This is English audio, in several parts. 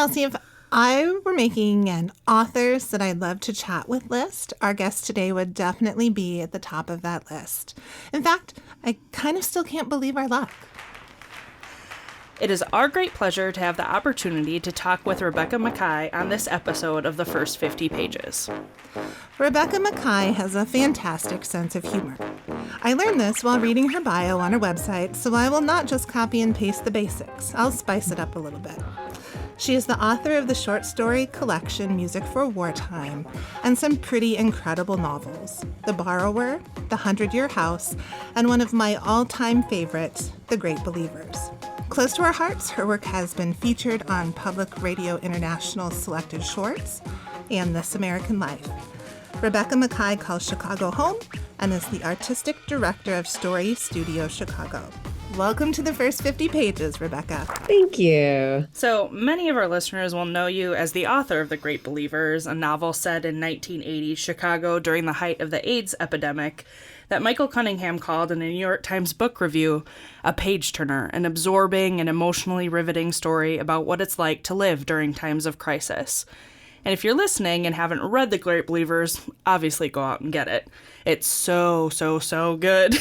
Kelsey, if I were making an authors that I'd love to chat with list, our guest today would definitely be at the top of that list. In fact, I kind of still can't believe our luck. It is our great pleasure to have the opportunity to talk with Rebecca Makkai on this episode of the First 50 Pages. Rebecca Makkai has a fantastic sense of humor. I learned this while reading her bio on her website, so I will not just copy and paste the basics. I'll spice it up a little bit. She is the author of the short story collection Music for Wartime and some pretty incredible novels, The Borrower, The 100-Year House, and one of my all-time favorites, The Great Believers. Close to our hearts, her work has been featured on Public Radio International Selected Shorts and This American Life. Rebecca Makkai calls Chicago home and is the artistic director of Story Studio Chicago. Welcome to the First 50 Pages, Rebecca. Thank you. So, many of our listeners will know you as the author of The Great Believers, a novel set in 1980 Chicago during the height of the AIDS epidemic that Michael Cunningham called in a New York Times book review a page-turner, an absorbing and emotionally riveting story about what it's like to live during times of crisis. And if you're listening and haven't read The Great Believers, obviously go out and get it. It's so good.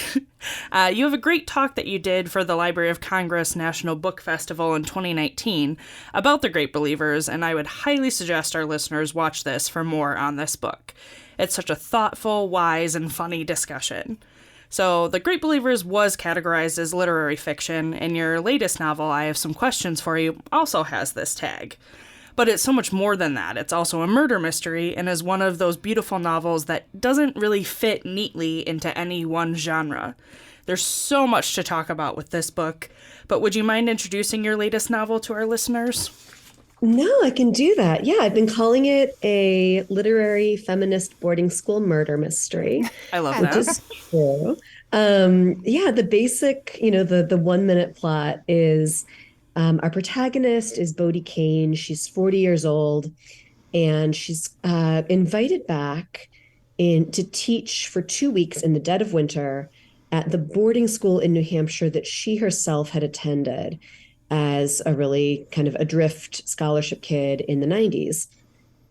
You have a great talk that you did for the Library of Congress National Book Festival in 2019 about The Great Believers, and I would highly suggest our listeners watch this for more on this book. It's such a thoughtful, wise, and funny discussion. So, The Great Believers was categorized as literary fiction, and your latest novel, I Have Some Questions for You, also has this tag. But it's so much more than that. It's also a murder mystery and is one of those beautiful novels that doesn't really fit neatly into any one genre. There's so much to talk about with this book, but would you mind introducing your latest novel to our listeners? No, I can do that. Yeah, I've been calling it a literary feminist boarding school murder mystery. I love that. Which is true. The basic, the 1 minute plot is our protagonist is Bodie Kane. She's 40 years old, and she's invited back to teach for 2 weeks in the dead of winter at the boarding school in New Hampshire that she herself had attended as a really kind of adrift scholarship kid in the 90s.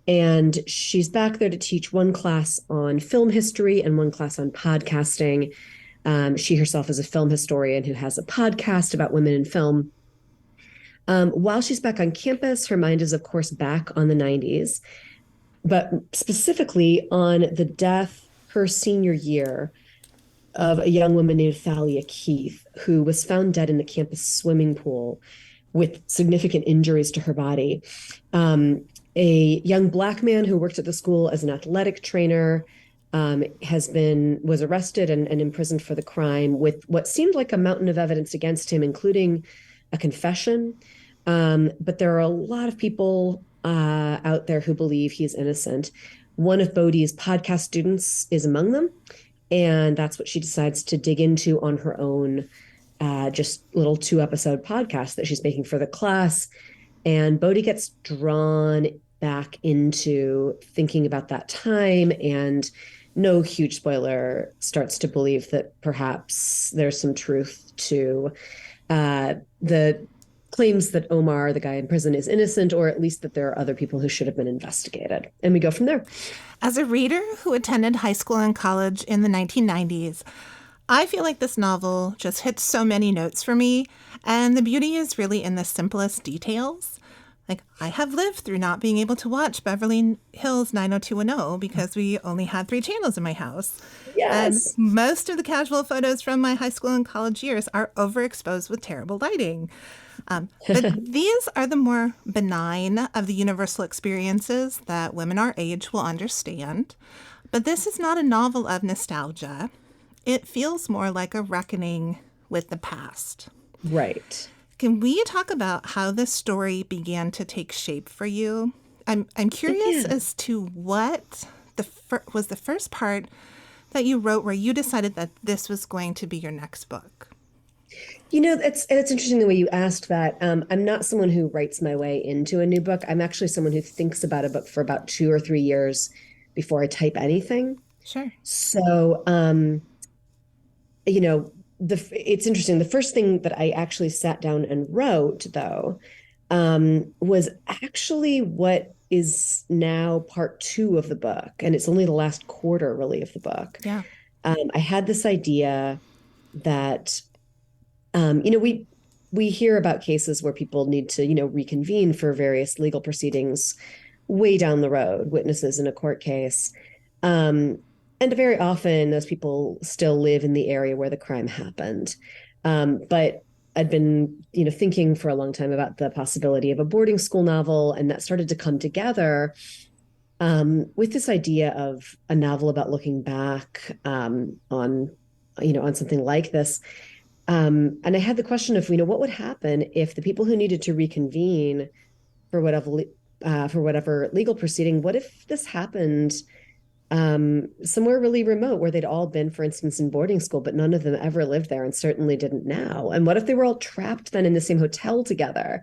And she's back there to teach one class on film history and one class on podcasting. She herself is a film historian who has a podcast about women in film. While she's back on campus, her mind is, of course, back on the 90s, but specifically on the death her senior year of a young woman named Thalia Keith, who was found dead in the campus swimming pool with significant injuries to her body. A young Black man who worked at the school as an athletic trainer was arrested and imprisoned for the crime with what seemed like a mountain of evidence against him, including a confession. But there are a lot of people out there who believe he's innocent. One of Bodie's podcast students is among them, and that's what she decides to dig into on her own, just little 2-episode podcast that she's making for the class. And Bodie gets drawn back into thinking about that time, and no huge spoiler, starts to believe that perhaps there's some truth to the claims that Omar, the guy in prison, is innocent, or at least that there are other people who should have been investigated. And we go from there. As a reader who attended high school and college in the 1990s, I feel like this novel just hits so many notes for me, and the beauty is really in the simplest details. Like, I have lived through not being able to watch Beverly Hills 90210 because we only had 3 channels in my house. Yes. And most of the casual photos from my high school and college years are overexposed with terrible lighting. But these are the more benign of the universal experiences that women our age will understand. But this is not a novel of nostalgia. It feels more like a reckoning with the past. Right. Can we talk about how this story began to take shape for you? I'm curious as to what was the first part that you wrote where you decided that this was going to be your next book. It's interesting the way you asked that. I'm not someone who writes my way into a new book. I'm actually someone who thinks about a book for about 2 or 3 years before I type anything. Sure. So, it's interesting. The first thing that I actually sat down and wrote, though, was actually what is now part two of the book. And it's only the last quarter, really, of the book. Yeah. I had this idea that, we hear about cases where people need to, reconvene for various legal proceedings way down the road, witnesses in a court case. And very often those people still live in the area where the crime happened. But I'd been, thinking for a long time about the possibility of a boarding school novel, and that started to come together with this idea of a novel about looking back on something like this. And I had the question of, what would happen if the people who needed to reconvene for whatever legal proceeding, what if this happened somewhere really remote where they'd all been, for instance, in boarding school, but none of them ever lived there and certainly didn't now? And what if they were all trapped then in the same hotel together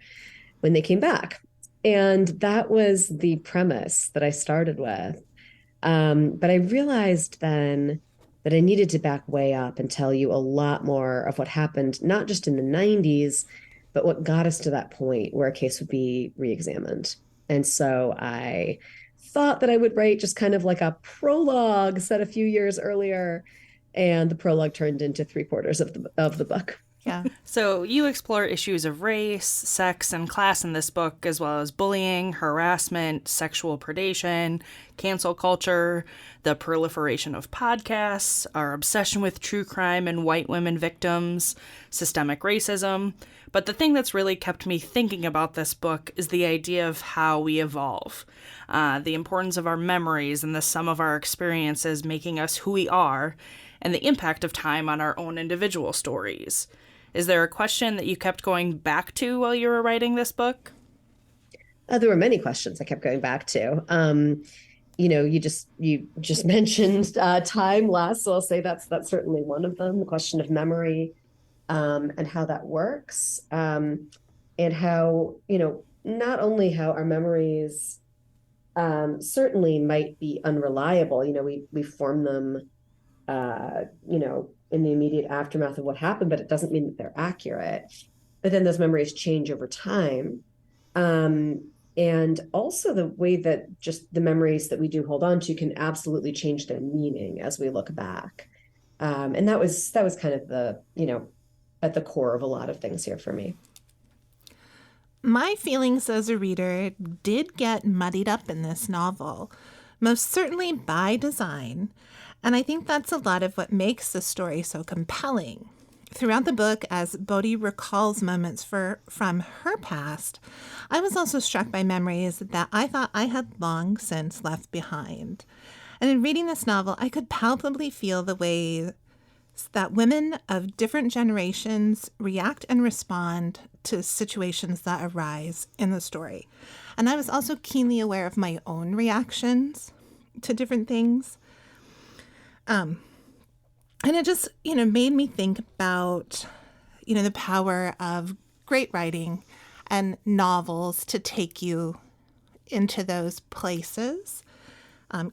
when they came back? And that was the premise that I started with. But I realized then that I needed to back way up and tell you a lot more of what happened, not just in the 90s, but what got us to that point where a case would be reexamined. And so I thought that I would write just kind of like a prologue set a few years earlier, and the prologue turned into three-quarters of the book. Yeah. So you explore issues of race, sex, and class in this book, as well as bullying, harassment, sexual predation, cancel culture, the proliferation of podcasts, our obsession with true crime and white women victims, systemic racism. But the thing that's really kept me thinking about this book is the idea of how we evolve, the importance of our memories and the sum of our experiences making us who we are, and the impact of time on our own individual stories. Is there a question that you kept going back to while you were writing this book? There were many questions I kept going back to. You just mentioned time last, so I'll say that's certainly one of them. The question of memory, and how that works, and how not only how our memories certainly might be unreliable. We form them, in the immediate aftermath of what happened, but it doesn't mean that they're accurate. But then those memories change over time. And also the way that just the memories that we do hold on to can absolutely change their meaning as we look back. And that was kind of the, at the core of a lot of things here for me. My feelings as a reader did get muddied up in this novel, most certainly by design. And I think that's a lot of what makes the story so compelling. Throughout the book, as Bodhi recalls moments from her past, I was also struck by memories that I thought I had long since left behind. And in reading this novel, I could palpably feel the way that women of different generations react and respond to situations that arise in the story. And I was also keenly aware of my own reactions to different things. And it just, made me think about, the power of great writing and novels to take you into those places.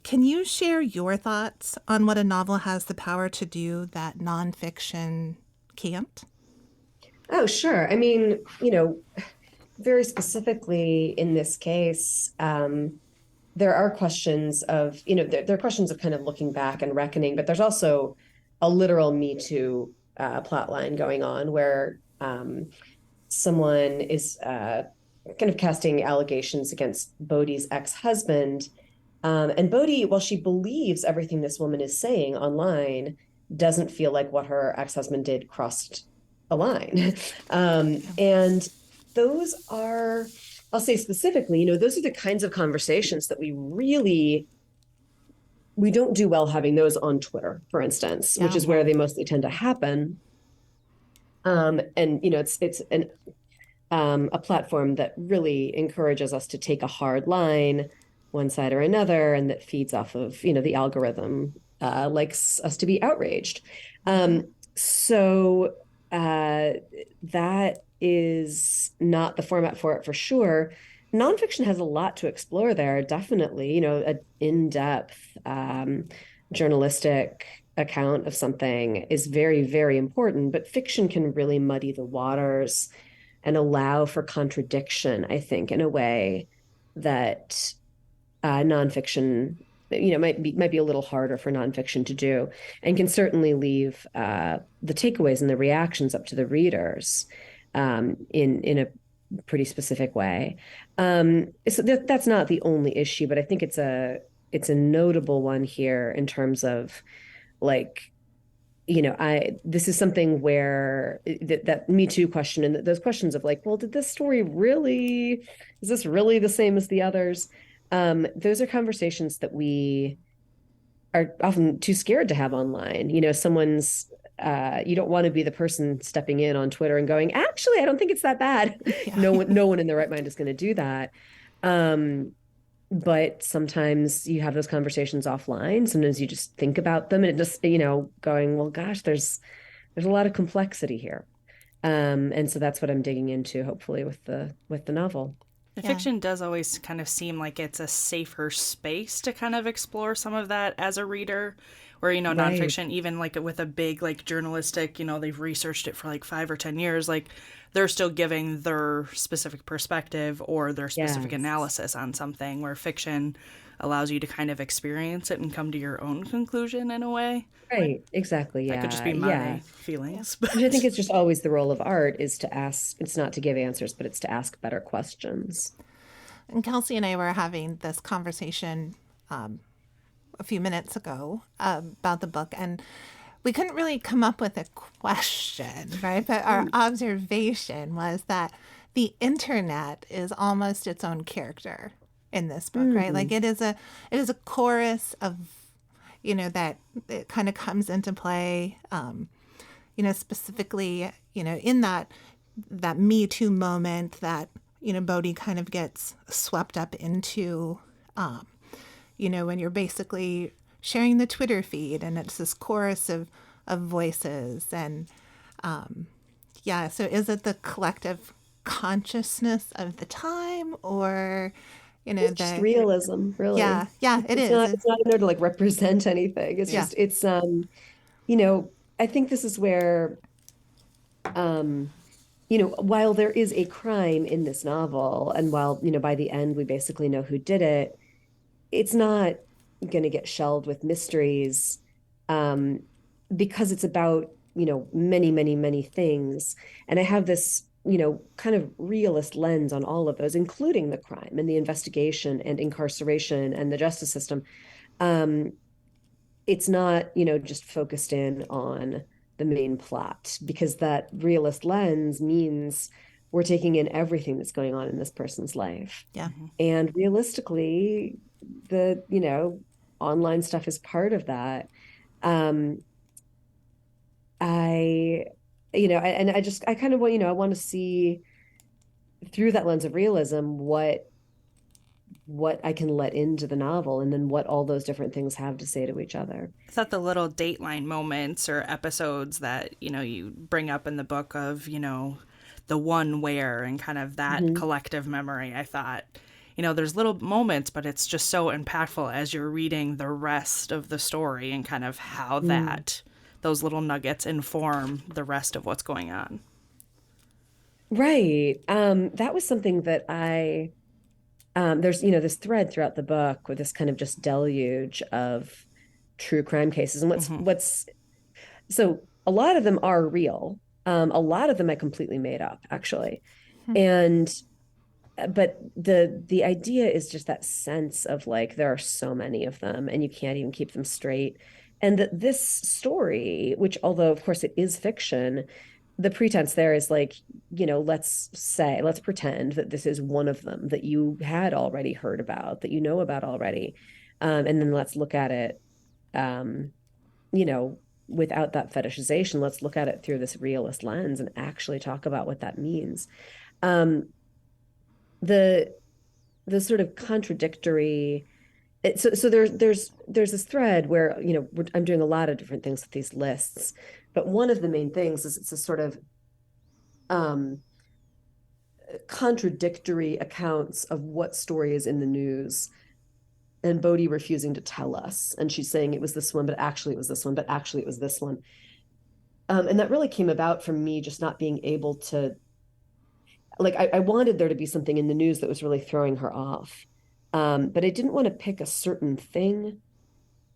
Can you share your thoughts on what a novel has the power to do that nonfiction can't? Oh, sure. I mean, very specifically in this case, there are questions of, there are questions of kind of looking back and reckoning, but there's also a literal Me Too plot line going on where someone is kind of casting allegations against Bodhi's ex-husband. And Bodhi, while she believes everything this woman is saying online, doesn't feel like what her ex-husband did crossed a line. And those are, I'll say specifically, those are the kinds of conversations that we don't do well having those on Twitter, for instance, which is where they mostly tend to happen. And it's a platform that really encourages us to take a hard line, one side or another, and that feeds off of, the algorithm likes us to be outraged. So that is not the format for it, for sure. Nonfiction has a lot to explore there, definitely. An in-depth journalistic account of something is very, very important, but fiction can really muddy the waters and allow for contradiction, I think, in a way that nonfiction, might be a little harder for nonfiction to do, and can certainly leave the takeaways and the reactions up to the readers in a pretty specific way. So that's not the only issue, but I think it's a notable one here in terms of like, this is something where that Me Too question and those questions of like, well, is this really the same as the others? Those are conversations that we are often too scared to have online. You don't want to be the person stepping in on Twitter and going, actually, I don't think it's that bad. Yeah. No one in their right mind is going to do that. But sometimes you have those conversations offline. Sometimes you just think about them and it just, going, well, gosh, there's a lot of complexity here. And so that's what I'm digging into, hopefully, with the novel. The Yeah. fiction does always kind of seem like it's a safer space to kind of explore some of that as a reader. Where, Right. nonfiction, even like with a big like journalistic, they've researched it for like 5 or 10 years, like they're still giving their specific perspective or their specific Yes. analysis on something, where fiction allows you to kind of experience it and come to your own conclusion in a way. Right. Exactly. That Yeah. could just be my Yeah. feelings. Which I think it's just always the role of art is to ask, it's not to give answers, but it's to ask better questions. And Kelsey and I were having this conversation a few minutes ago about the book, and we couldn't really come up with a question, right? But our observation was that the internet is almost its own character in this book, right? Like it is a chorus of, that it kind of comes into play, specifically, in that Me Too moment that, Bodhi kind of gets swept up into, when you're basically sharing the Twitter feed and it's this chorus of voices. And so is it the collective consciousness of the time, or, It's just realism, really. Yeah, it is. It's not in there to like represent anything. It's just, it's, I think this is where, while there is a crime in this novel, and while, by the end we basically know who did it, it's not going to get shelved with mysteries, because it's about, many, many, many things. And I have this, kind of realist lens on all of those, including the crime and the investigation and incarceration and the justice system. It's not, just focused in on the main plot, because that realist lens means we're taking in everything that's going on in this person's life. Yeah. And realistically, the, online stuff is part of that. I kind of want, I want to see through that lens of realism what I can let into the novel, and then what all those different things have to say to each other. I thought the little Dateline moments or episodes that, you bring up in the book of, the one where and kind of that collective memory, I thought, there's little moments, but it's just so impactful as you're reading the rest of the story and kind of how those little nuggets inform the rest of what's going on. Right. That was something that there's, this thread throughout the book with this kind of just deluge of true crime cases. And so a lot of them are real. A lot of them I completely made up, actually. But the idea is just that sense of like, there are so many of them and you can't even keep them straight. And that this story, which although of course it is fiction, the pretense there is like, let's pretend that this is one of them that you had already heard about, that you know about already. And then let's look at it, without that fetishization. Let's look at it through this realist lens and actually talk about what that means. The sort of contradictory, so there's this thread where, I'm doing a lot of different things with these lists, but one of the main things is it's a sort of contradictory accounts of what story is in the news, and Bodhi refusing to tell us, and she's saying it was this one, but actually it was this one, but actually it was this one. And that really came about from me just not being able to, like I wanted there to be something in the news that was really throwing her off. But I didn't want to pick a certain thing,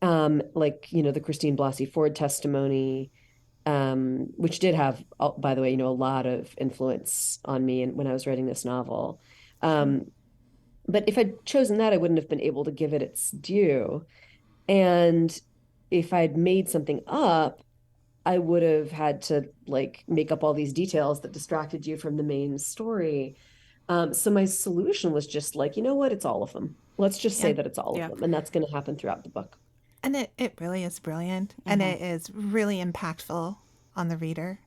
like, the Christine Blasey Ford testimony, which did have, by the way, a lot of influence on me and when I was writing this novel. But if I'd chosen that, I wouldn't have been able to give it its due. And if I'd made something up, I would have had to like make up all these details that distracted you from the main story. So my solution was just like, you know what? It's all of them. Let's just say Yeah. that it's all of Yeah. them. And that's going to happen throughout the book. And it really is brilliant. And it is really impactful on the reader,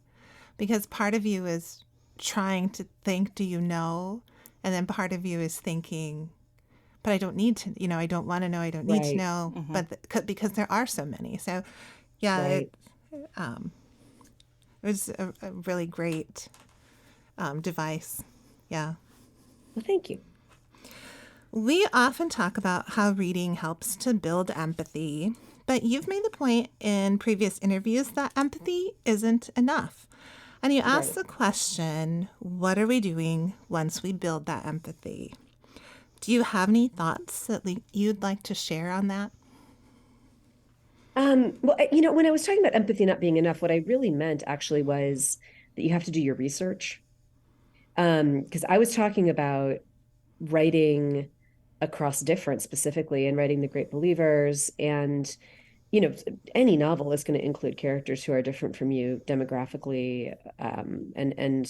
because part of you is trying to think, do you know? And then part of you is thinking, but I don't need to, I don't want to know. I don't need to Right. know. But because there are so many. So yeah, Right. it was a really great device. Yeah. Well, thank you. We often talk about how reading helps to build empathy, but you've made the point in previous interviews that empathy isn't enough. And you asked Right. the question, what are we doing once we build that empathy? Do you have any thoughts that you'd like to share on that? Well, when I was talking about empathy not being enough, what I really meant actually was that you have to do your research. Because I was talking about writing across difference specifically and writing The Great Believers. And, any novel is going to include characters who are different from you demographically, and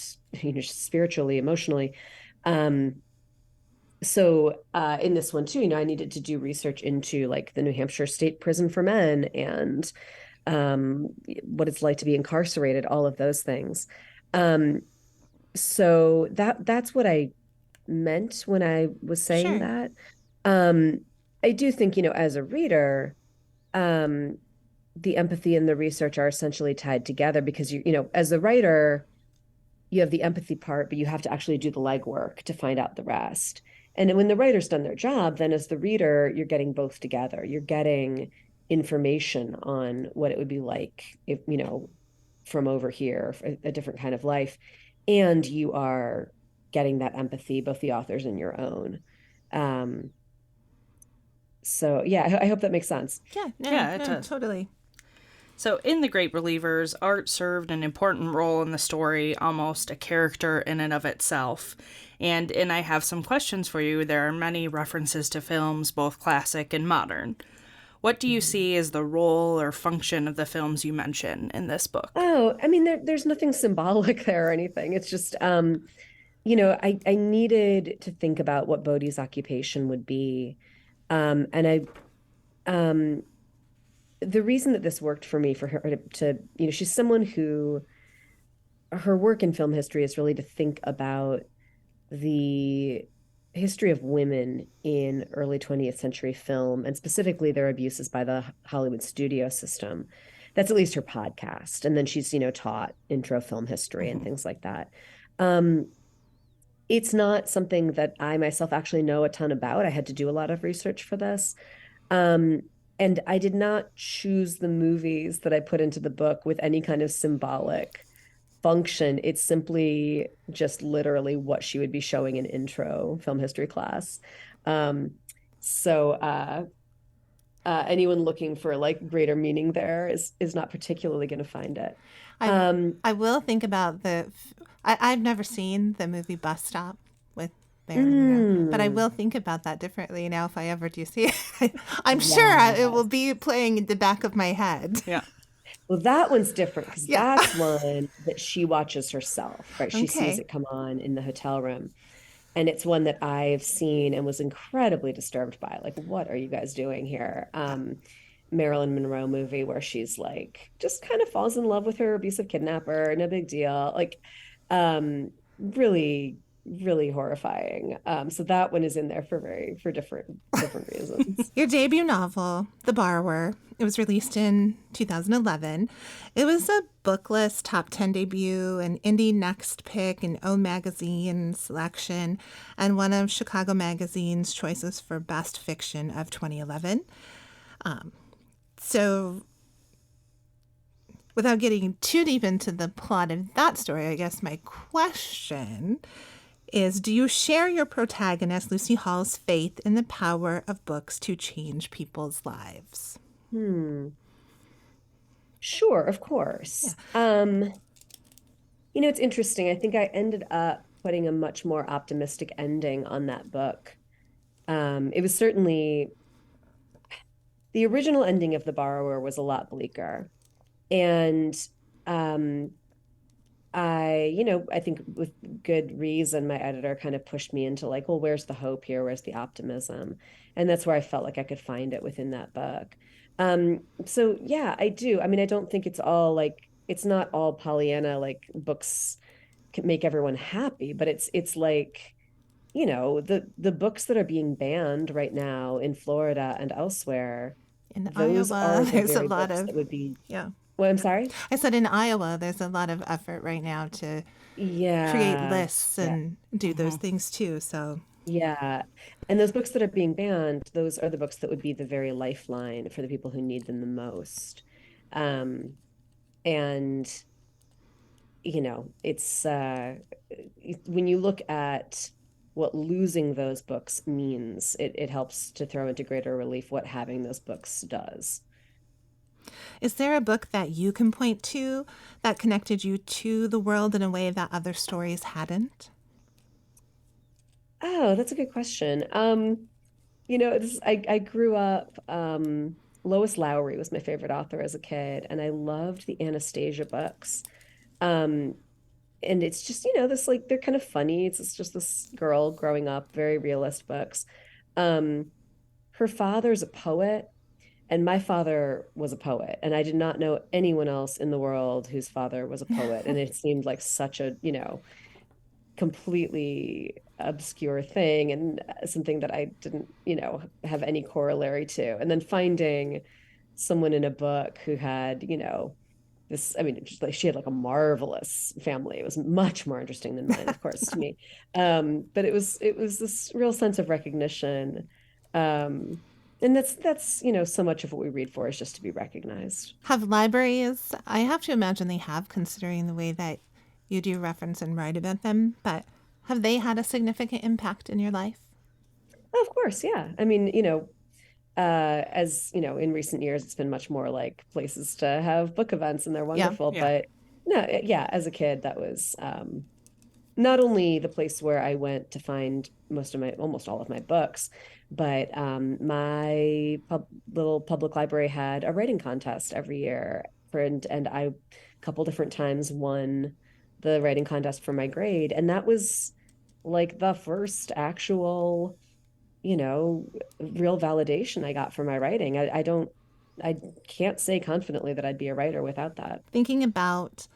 spiritually, emotionally. So in this one too, I needed to do research into like the New Hampshire State Prison for Men and what it's like to be incarcerated, all of those things. So that's what I meant when I was saying Sure. that. I do think, as a reader, um, the empathy and the research are essentially tied together because as a writer, you have the empathy part, but you have to actually do the legwork to find out the rest. And when the writer's done their job, then as the reader, you're getting both together. You're getting information on what it would be like if, from over here, a different kind of life. And you are getting that empathy, both the authors and your own. So yeah, I hope that makes sense. Yeah, no, Yeah, it no, does. totally. So, in The Great Believers, art served an important role in the story, almost a character in and of itself. And I have some questions for you. There are many references to films, both classic and modern. What do you see as the role or function of the films you mention in this book? Oh, I mean, there's nothing symbolic there or anything. It's just, I needed to think about what Bodhi's occupation would be. And the reason that this worked for me, for her to, she's someone who, her work in film history is really to think about the history of women in early 20th century film, and specifically their abuses by the Hollywood studio system. That's at least her podcast. And then she's, taught intro film history and things like that. It's not something that I myself actually know a ton about. I had to do a lot of research for this. And I did not choose the movies that I put into the book with any kind of symbolic function. It's simply just literally what she would be showing in intro film history class. So anyone looking for like greater meaning there is not particularly going to find it. I will think about I've never seen the movie Bus Stop with Marilyn Monroe, but I will think about that differently now if I ever do see it. I'm sure it will be playing in the back of my head. Yeah. Well, that one's different because Yeah. that's one that she watches herself, right? She sees Okay. it come on in the hotel room. And it's one that I've seen and was incredibly disturbed by. Like, what are you guys doing here? Marilyn Monroe movie where she's like, just kind of falls in love with her abusive kidnapper, no big deal. Like, really, really horrifying. So that one is in there for different reasons. Your debut novel, The Borrower, it was released in 2011. It was a Booklist top 10 debut, an Indie Next pick, an O Magazine selection, and one of Chicago Magazine's choices for Best Fiction of 2011. So without getting too deep into the plot of that story, I guess my question is, do you share your protagonist, Lucy Hall's, faith in the power of books to change people's lives? Sure, of course. It's interesting. I think I ended up putting a much more optimistic ending on that book. It was certainly the original ending of The Borrower was a lot bleaker. And I think with good reason, my editor kind of pushed me into like, well, where's the hope here? Where's the optimism? And that's where I felt like I could find it within that book. So yeah, I do. I mean, I don't think it's not all Pollyanna, like books can make everyone happy, but it's like, the books that are being banned right now in Florida and elsewhere, In those Iowa, are the there's a very lot books of, that would be. yeah. Well, I'm sorry? I said in Iowa, there's a lot of effort right now to create Yeah. lists and do those things too. So Yeah. And those books that are being banned, those are the books that would be the very lifeline for the people who need them the most. Um, and, it's when you look at what losing those books means, it helps to throw into greater relief what having those books does. is there a book that you can point to that connected you to the world in a way that other stories hadn't? Oh, that's a good question. I grew up, Lois Lowry was my favorite author as a kid, and I loved the Anastasia books. Um, and it's just, this like they're kind of funny. It's just this girl growing up, very realist books. Um, Her father's a poet, and my father was a poet, and I did not know anyone else in the world whose father was a poet. And it seemed like such a, completely obscure thing and something that I didn't, have any corollary to. And then finding someone in a book who had, this, I mean, just like she had like a marvelous family. It was much more interesting than mine, of course, to me. But it was this real sense of recognition. And that's, so much of what we read for is just to be recognized. Have libraries, I have to imagine they have, considering the way that you do reference and write about them, but have they had a significant impact in your life? Oh, of course, yeah. I mean, as in recent years, it's been much more like places to have book events, and they're wonderful. Yeah. But no, yeah, as a kid, that was not only the place where I went to find almost all of my books, but my little public library had a writing contest every year, and I a couple different times won the writing contest for my grade, and that was like the first actual, real validation I got for my writing. I can't say confidently that I'd be a writer without that. Thinking about,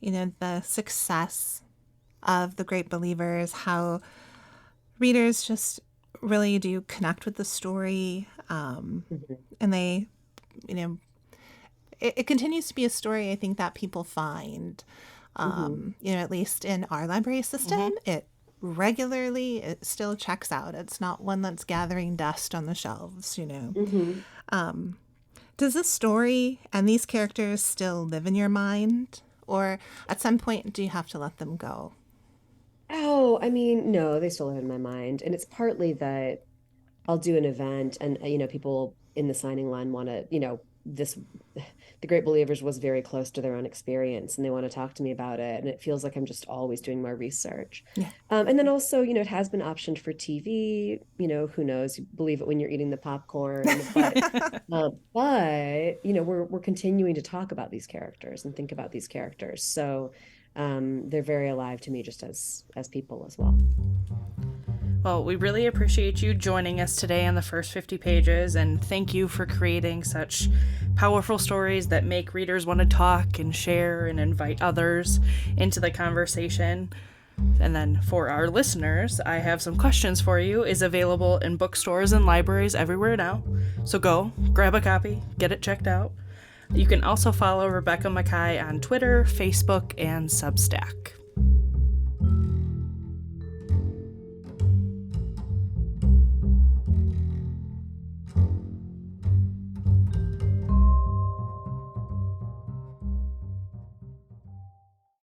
the success of The Great Believers, how readers just really do connect with the story, and they, it continues to be a story I think that people find, at least in our library system, it still checks out. It's not one that's gathering dust on the shelves, Does this story and these characters still live in your mind? Or at some point, do you have to let them go? Oh, I mean, no, they still live in my mind. And it's partly that I'll do an event and, people in the signing line want to, the Great Believers was very close to their own experience and they want to talk to me about it. And it feels like I'm just always doing more research. Yeah. And then also, it has been optioned for TV, who knows, you believe it when you're eating the popcorn, but we're continuing to talk about these characters and think about these characters. So they're very alive to me just as people as well. Well, we really appreciate you joining us today on the first 50 pages, and thank you for creating such powerful stories that make readers want to talk and share and invite others into the conversation. And then for our listeners, I have some questions for you. Is available in bookstores and libraries everywhere now. So go, grab a copy, get it checked out. You can also follow Rebecca Makkai on Twitter, Facebook, and Substack.